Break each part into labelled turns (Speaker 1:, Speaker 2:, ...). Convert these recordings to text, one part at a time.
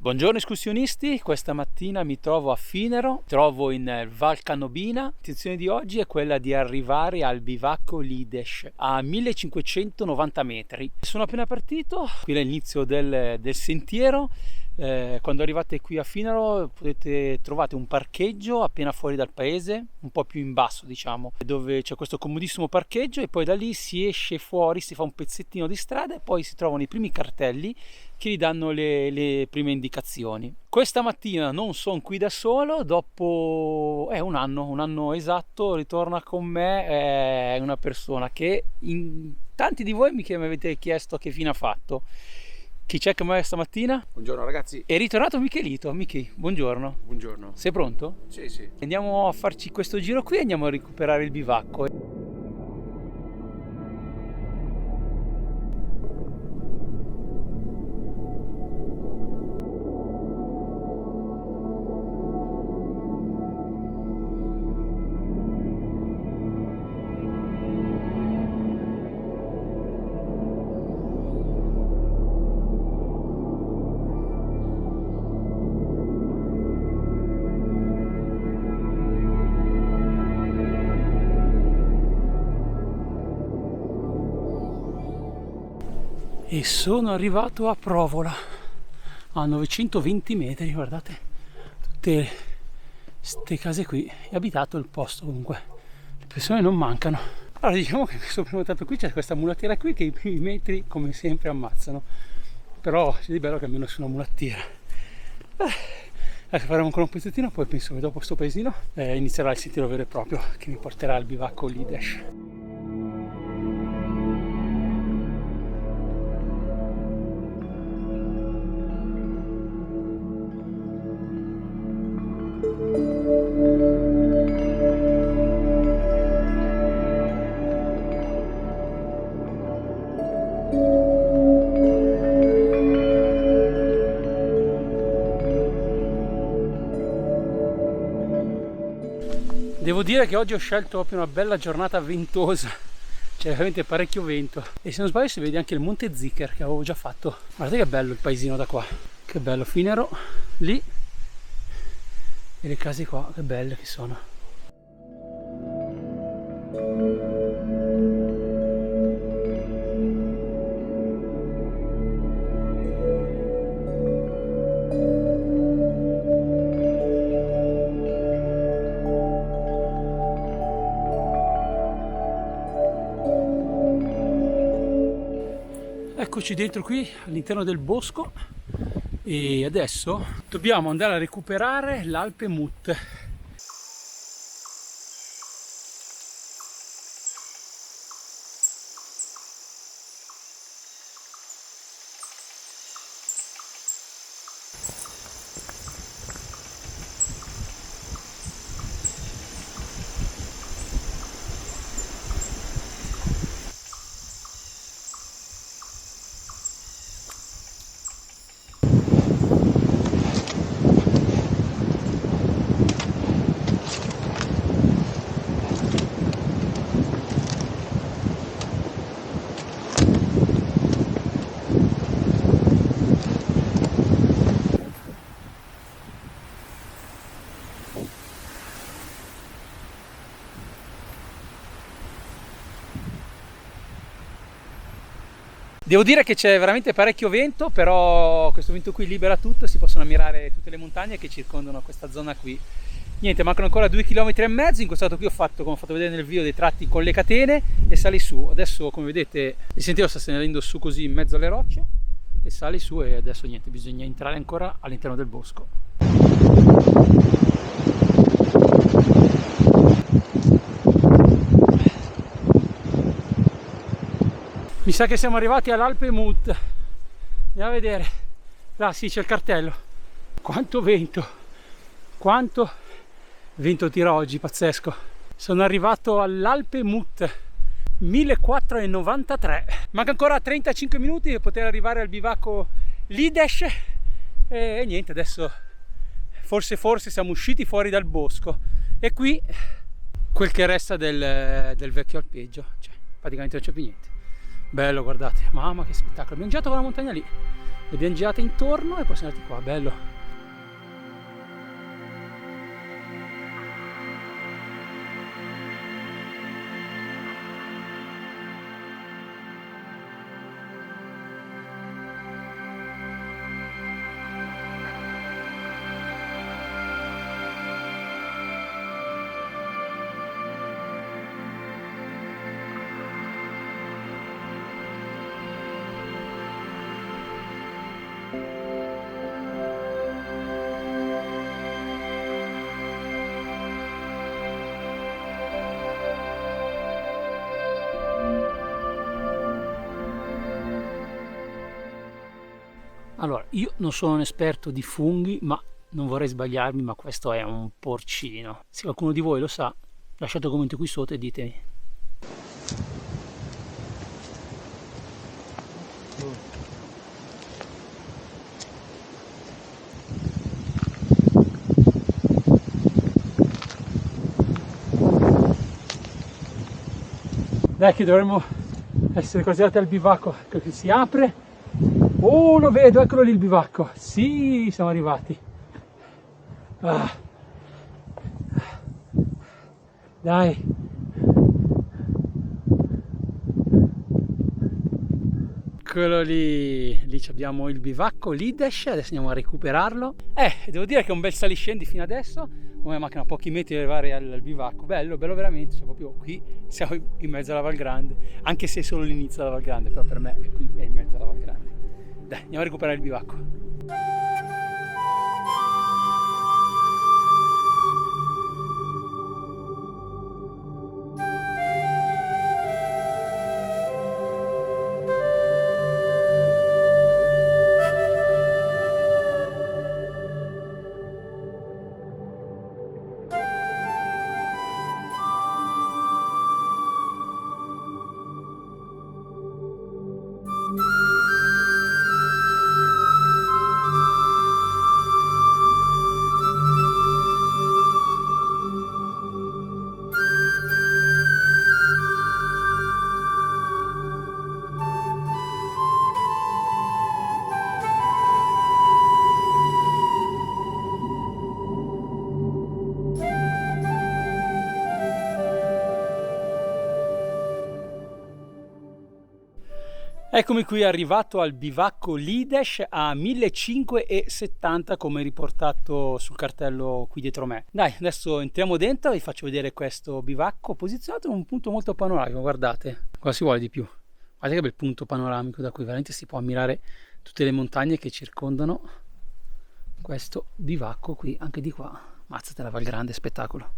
Speaker 1: Buongiorno escursionisti, questa mattina mi trovo a Finero, trovo in Val Canobina. L'intenzione di oggi è quella di arrivare al bivacco Lides a 1590 metri. Sono appena partito, qui è l'inizio del sentiero. Quando arrivate qui a Finero trovate un parcheggio appena fuori dal paese, un po' più in basso diciamo, dove c'è questo comodissimo parcheggio e poi da lì si esce fuori, si fa un pezzettino di strada e poi si trovano i primi cartelli che gli danno le prime indicazioni. Questa mattina non sono qui da solo, dopo un anno esatto, ritorna con me una persona che in tanti di voi mi avete chiesto che fine ha fatto. Chi c'è con me stamattina?
Speaker 2: Buongiorno ragazzi.
Speaker 1: È ritornato Michelito. Michi, buongiorno.
Speaker 2: Buongiorno.
Speaker 1: Sei pronto?
Speaker 2: Sì.
Speaker 1: Andiamo a farci questo giro qui e andiamo a recuperare il bivacco. E sono arrivato a Provola a 920 metri, guardate tutte queste case qui, è abitato il posto, comunque le persone non mancano. Allora diciamo che mi sono prenotato qui, c'è questa mulattiera qui che i primi metri come sempre ammazzano, però c'è di bello che almeno sono una mulattiera. Adesso faremo ancora un pezzettino, poi penso che dopo questo paesino inizierà il sentiero vero e proprio che mi porterà al bivacco Lides. Devo dire che oggi ho scelto proprio una bella giornata ventosa, c'è veramente parecchio vento e se non sbaglio si vede anche il Monte Zicker che avevo già fatto. Guardate che bello il paesino da qua, che bello, Finero lì e le case qua, che belle che sono. Eccoci dentro qui all'interno del bosco e adesso dobbiamo andare a recuperare l'Alpe Mut. Devo dire che c'è veramente parecchio vento, però questo vento qui libera tutto, si possono ammirare tutte le montagne che circondano questa zona qui. Niente, mancano ancora 2,5 km, in questo lato qui ho fatto, come ho fatto vedere nel video, dei tratti con le catene e sali su. Adesso come vedete il sentiero sta salendo su così in mezzo alle rocce e sali su e adesso niente, bisogna entrare ancora all'interno del bosco. Mi sa che siamo arrivati all'Alpe Mut. Andiamo a vedere. Là sì, c'è il cartello. Quanto vento tira oggi, pazzesco. Sono arrivato all'Alpe Mut 1493. Manca ancora 35 minuti per poter arrivare al bivacco Lides e niente, adesso forse siamo usciti fuori dal bosco e qui quel che resta del vecchio alpeggio, cioè praticamente non c'è più niente. Bello, guardate, mamma che spettacolo. Abbiamo girato quella montagna lì, l'abbiamo girata intorno e poi siamo andati qua, bello. Allora, io non sono un esperto di funghi, ma non vorrei sbagliarmi, ma questo è un porcino. Se qualcuno di voi lo sa, lasciate un commento qui sotto e ditemi. Dai che dovremmo essere quasi arrivati al bivacco, ecco che si apre. Oh, lo vedo, eccolo lì il bivacco. Sì, siamo arrivati. Ah. Dai. Eccolo lì abbiamo il bivacco Lidesh, adesso andiamo a recuperarlo. Devo dire che è un bel saliscendi fino adesso, come macchina a pochi metri di arrivare al bivacco. Bello veramente, cioè proprio qui siamo in mezzo alla Val Grande, anche se è solo l'inizio della Val Grande, però per me è qui, è in mezzo alla Val Grande. Dai, andiamo a recuperare il bivacco. Eccomi qui arrivato al bivacco Lidesh a 1570 come riportato sul cartello qui dietro me. Dai, adesso entriamo dentro e vi faccio vedere questo bivacco posizionato in un punto molto panoramico, guardate, cosa si vuole di più? Guardate che bel punto panoramico da qui, veramente si può ammirare tutte le montagne che circondano questo bivacco qui, anche di qua, mazzate la Val Grande, spettacolo.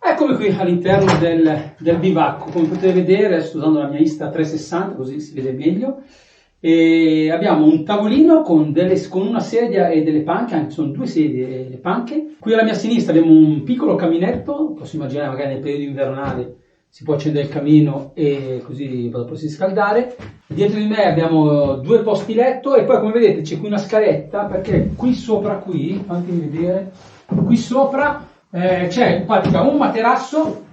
Speaker 1: Eccomi qui all'interno del bivacco, come potete vedere, sto usando la mia Insta360 così si vede meglio, e abbiamo un tavolino con una sedia e delle panche, anche sono due sedie e le panche. Qui alla mia sinistra abbiamo un piccolo caminetto, posso immaginare magari nel periodo invernale si può accendere il camino e così dopo si riscaldare. Dietro di me abbiamo due posti letto e poi come vedete c'è qui una scaletta perché qui sopra, fatemi vedere, qui sopra c'è in pratica un materasso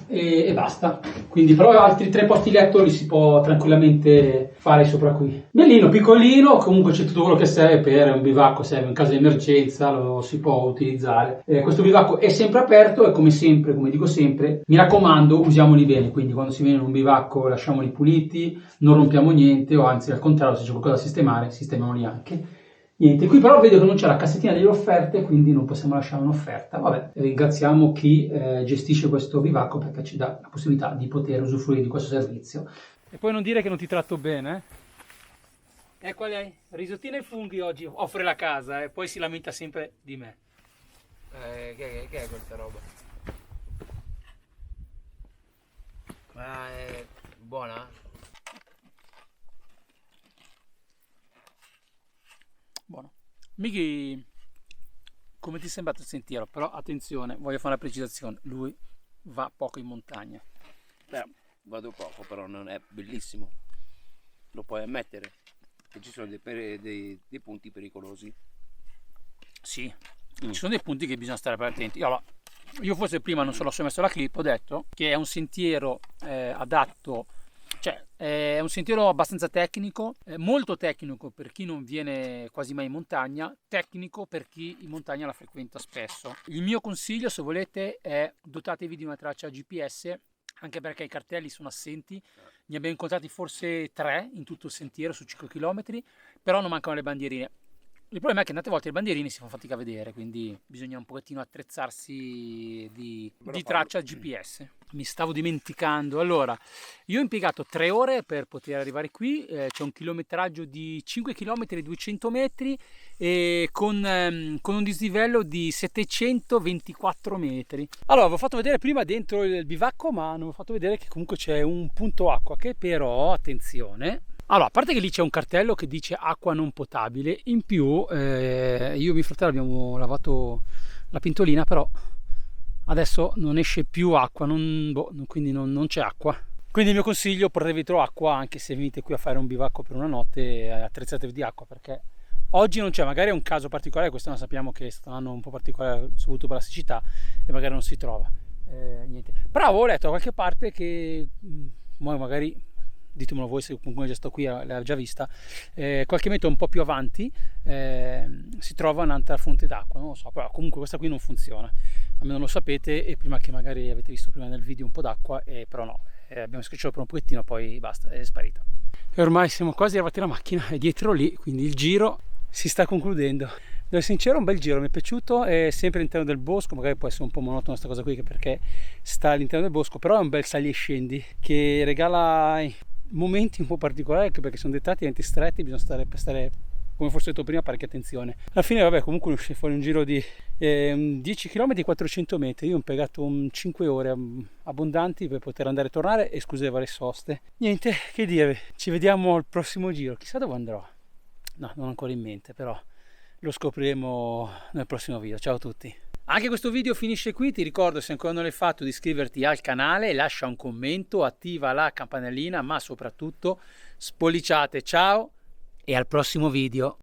Speaker 1: e basta, quindi però altri tre posti letto li si può tranquillamente fare sopra qui. Bellino, piccolino, comunque c'è tutto quello che serve per un bivacco, serve in caso di emergenza, lo si può utilizzare. Questo bivacco è sempre aperto e come sempre, come dico sempre, mi raccomando, usiamoli bene, quindi quando si viene in un bivacco lasciamoli puliti, non rompiamo niente, o anzi al contrario, se c'è qualcosa da sistemare, sistemiamoli anche. Niente, qui però vedo che non c'è la cassettina delle offerte, quindi non possiamo lasciare un'offerta. Vabbè, ringraziamo chi gestisce questo bivacco perché ci dà la possibilità di poter usufruire di questo servizio. E poi non dire che non ti tratto bene, eh? Qual è? Risottino ai funghi oggi offre la casa e poi si lamenta sempre di me.
Speaker 2: Che è questa roba? Ma è buona?
Speaker 1: Buono. Miki, come ti è sembrato sentirlo? Però attenzione, voglio fare una precisazione, lui va poco in montagna. Beh,
Speaker 3: vado poco, però non è bellissimo, lo puoi ammettere che ci sono dei punti pericolosi.
Speaker 1: Sì, ci sono dei punti che bisogna stare attenti. Allora, io forse prima non sono messo la clip, ho detto che è un sentiero adatto, cioè è un sentiero abbastanza tecnico, molto tecnico per chi non viene quasi mai in montagna, tecnico per chi in montagna la frequenta spesso. Il mio consiglio, se volete, è dotatevi di una traccia GPS, anche perché i cartelli sono assenti. Ne abbiamo incontrati forse 3 in tutto il sentiero su 5 km, però non mancano le bandierine. Il problema è che tante volte le bandierine si fanno fatica a vedere, quindi bisogna un pochettino attrezzarsi di traccia GPS. Mi stavo dimenticando. Allora, io ho impiegato 3 ore per poter arrivare qui, c'è un chilometraggio di 5 km 200 metri e con un dislivello di 724 metri. Allora, vi ho fatto vedere prima dentro il bivacco, ma non vi ho fatto vedere che comunque c'è un punto acqua che però, attenzione. Allora, a parte che lì c'è un cartello che dice acqua non potabile, in più io e mio fratello abbiamo lavato la pentolina, però adesso non esce più acqua, quindi non c'è acqua. Quindi il mio consiglio, portatevi dietro acqua, anche se venite qui a fare un bivacco per una notte, attrezzatevi di acqua, perché oggi non c'è, magari è un caso particolare, quest'anno sappiamo che è stato un anno un po' particolare dovuto per la siccità e magari non si trova. Niente. Però avevo letto da qualche parte che magari, ditemelo voi se qualcuno già sta qui l'ha già vista, qualche metro un po' più avanti si trova un'altra fonte d'acqua, non lo so, però comunque questa qui non funziona, a me non lo sapete, e prima che magari avete visto prima nel video un po' d'acqua, però no, abbiamo schiacciato per un pochettino, poi basta, è sparita. E ormai siamo quasi arrivati alla macchina, è dietro lì, quindi il giro si sta concludendo. Devo essere sincero, un bel giro, mi è piaciuto, è sempre all'interno del bosco, magari può essere un po' monotono questa cosa qui perché sta all'interno del bosco, però è un bel sali e scendi che regala momenti un po' particolari, anche perché sono dettati stretti, bisogna stare, come forse detto prima, parecchia attenzione. Alla fine vabbè, comunque uscì fuori un giro di 10 km 400 metri, io ho impiegato 5 ore abbondanti per poter andare e tornare, escluse le varie soste. Niente che dire, ci vediamo al prossimo giro, chissà dove andrò, no, non ho ancora in mente, però lo scopriremo nel prossimo video. Ciao a tutti. Anche questo video finisce qui, ti ricordo, se ancora non l'hai fatto, di iscriverti al canale, lascia un commento, attiva la campanellina, ma soprattutto spolliciate. Ciao e al prossimo video.